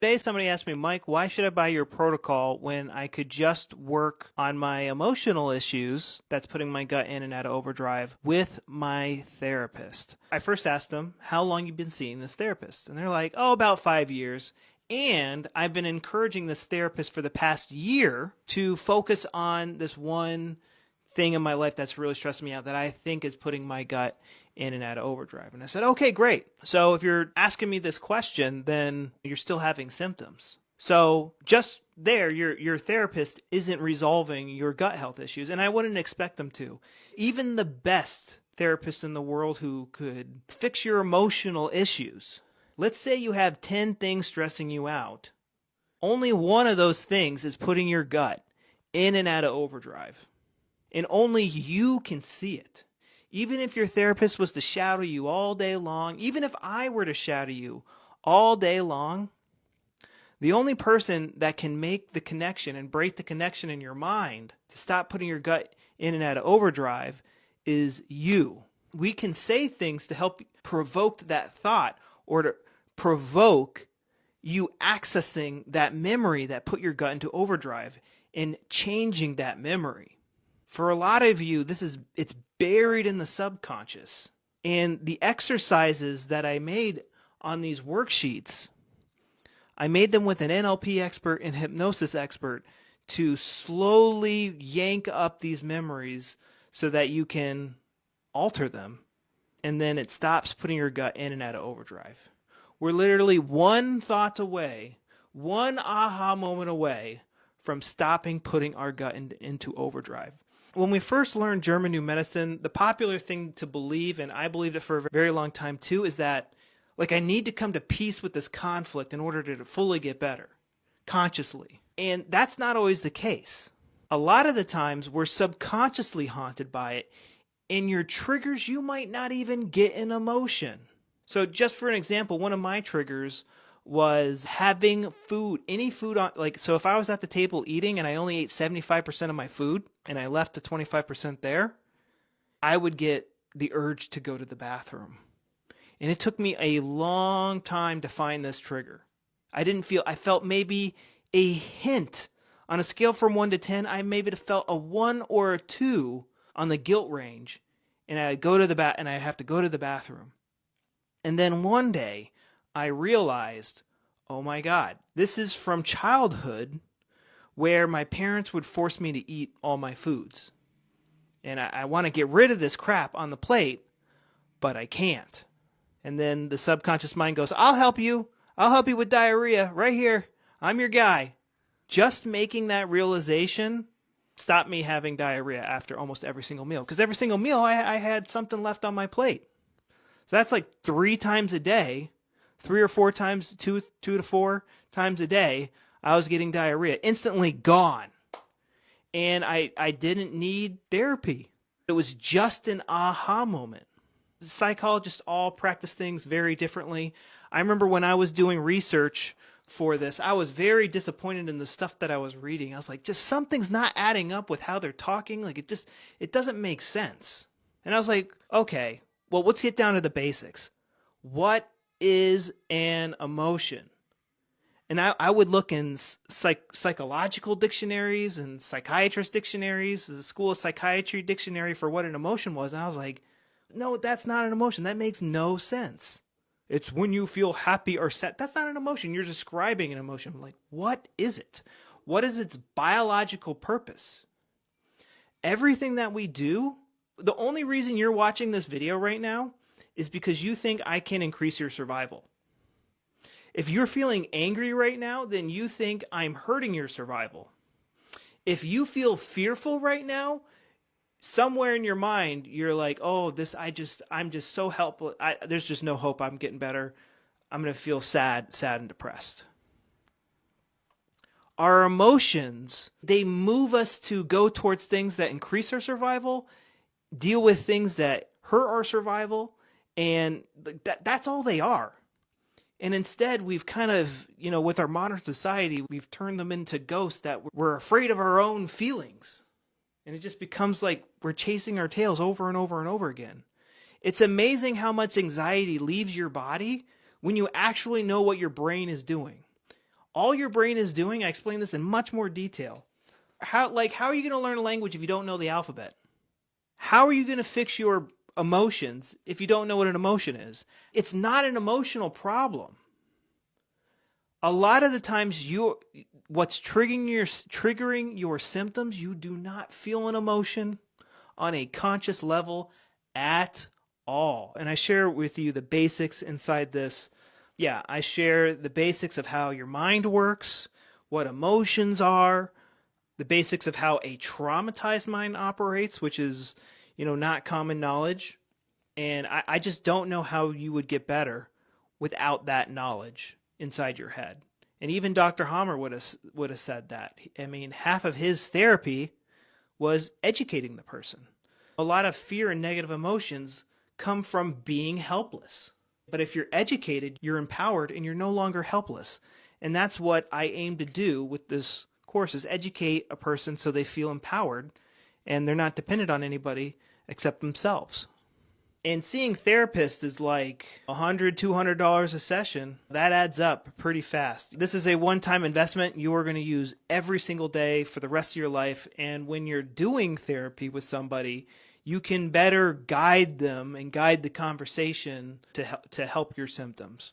Today, somebody asked me, Mike, why should I buy your protocol when I could just work on my emotional issues that's putting my gut in and out of overdrive with my therapist? I first asked them, how long you been seeing this therapist? And they're like, oh, about 5 years. And I've been encouraging this therapist for the past year to focus on this one thing in my life that's really stressing me out that I think is putting my gut in and out of overdrive. And I said, okay, great. So if you're asking me this question, then you're still having symptoms. So just there, your therapist isn't resolving your gut health issues, and I wouldn't expect them to. Even the best therapist in the world who could fix your emotional issues, let's say you have 10 things stressing you out. Only one of those things is putting your gut in and out of overdrive. And only you can see it. Even if your therapist was to shadow you all day long, even if I were to shadow you all day long, the only person that can make the connection and break the connection in your mind to stop putting your gut in and out of overdrive is you. We can say things to help provoke that thought or to provoke you accessing that memory that put your gut into overdrive and changing that memory. For a lot of you, it's buried in the subconscious. And the exercises that I made on these worksheets, I made them with an NLP expert and hypnosis expert to slowly yank up these memories so that you can alter them. And then it stops putting your gut in and out of overdrive. We're literally one thought away, one aha moment away from stopping putting our gut into overdrive. When we first learned German New Medicine, the popular thing to believe, and I believed it for a very long time too, is that I need to come to peace with this conflict in order to fully get better, consciously. And that's not always the case. A lot of the times we're subconsciously haunted by it, and your triggers, you might not even get an emotion. So just for an example, one of my triggers was having food, any food on, so if I was at the table eating and I only ate 75% of my food and I left the 25% there, I would get the urge to go to the bathroom. And it took me a long time to find this trigger. I felt maybe a hint on a scale from 1 to 10, I maybe felt a 1 or a 2 on the guilt range. And I'd have to go to the bathroom. And then one day, I realized, oh my God, this is from childhood where my parents would force me to eat all my foods. And I want to get rid of this crap on the plate, but I can't. And then the subconscious mind goes, I'll help you. I'll help you with diarrhea right here. I'm your guy. Just making that realization stopped me having diarrhea after almost every single meal. Because every single meal I had something left on my plate. So that's 3 times a day. 3 or 4 times, 2 to 4 times a day, I was getting diarrhea, instantly gone. And I didn't need therapy. It was just an aha moment. Psychologists all practice things very differently. I remember when I was doing research for this, I was very disappointed in the stuff that I was reading. I was like, just something's not adding up with how they're talking. It doesn't make sense. And I was like, okay, well, let's get down to the basics. What is an emotion? And I would look in psychological dictionaries and psychiatrist dictionaries, the School of Psychiatry dictionary for what an emotion was, and I was like, no, that's not an emotion. That makes no sense. It's when you feel happy or sad. That's not an emotion. You're describing an emotion. I'm like, what is it? What is its biological purpose? Everything that we do, the only reason you're watching this video right now is because you think I can increase your survival. If you're feeling angry right now, then you think I'm hurting your survival. If you feel fearful right now, somewhere in your mind, you're like, oh, I'm just so helpless. There's just no hope I'm getting better. I'm going to feel sad and depressed. Our emotions, they move us to go towards things that increase our survival, deal with things that hurt our survival, and that's all they are. And instead, we've kind of, with our modern society, we've turned them into ghosts that we're afraid of our own feelings. And it just becomes like we're chasing our tails over and over and over again. It's amazing how much anxiety leaves your body when you actually know what your brain is doing. All your brain is doing, I explain this in much more detail. How are you going to learn a language if you don't know the alphabet? How are you going to fix your emotions if you don't know what an emotion is? It's not an emotional problem. A lot of the times what's triggering your symptoms, you do not feel an emotion on a conscious level at all. And I share with you the basics inside this. Yeah, I share the basics of how your mind works, what emotions are, the basics of how a traumatized mind operates, which is, not common knowledge. And I just don't know how you would get better without that knowledge inside your head. And even Dr. Hammer would have said that. I mean, half of his therapy was educating the person. A lot of fear and negative emotions come from being helpless. But if you're educated, you're empowered, and you're no longer helpless. And that's what I aim to do with this course, is educate a person so they feel empowered and they're not dependent on anybody except themselves. And seeing therapists is like $100, $200 a session. That adds up pretty fast. This is a one-time investment you are going to use every single day for the rest of your life. And when you're doing therapy with somebody, you can better guide them and guide the conversation to help your symptoms.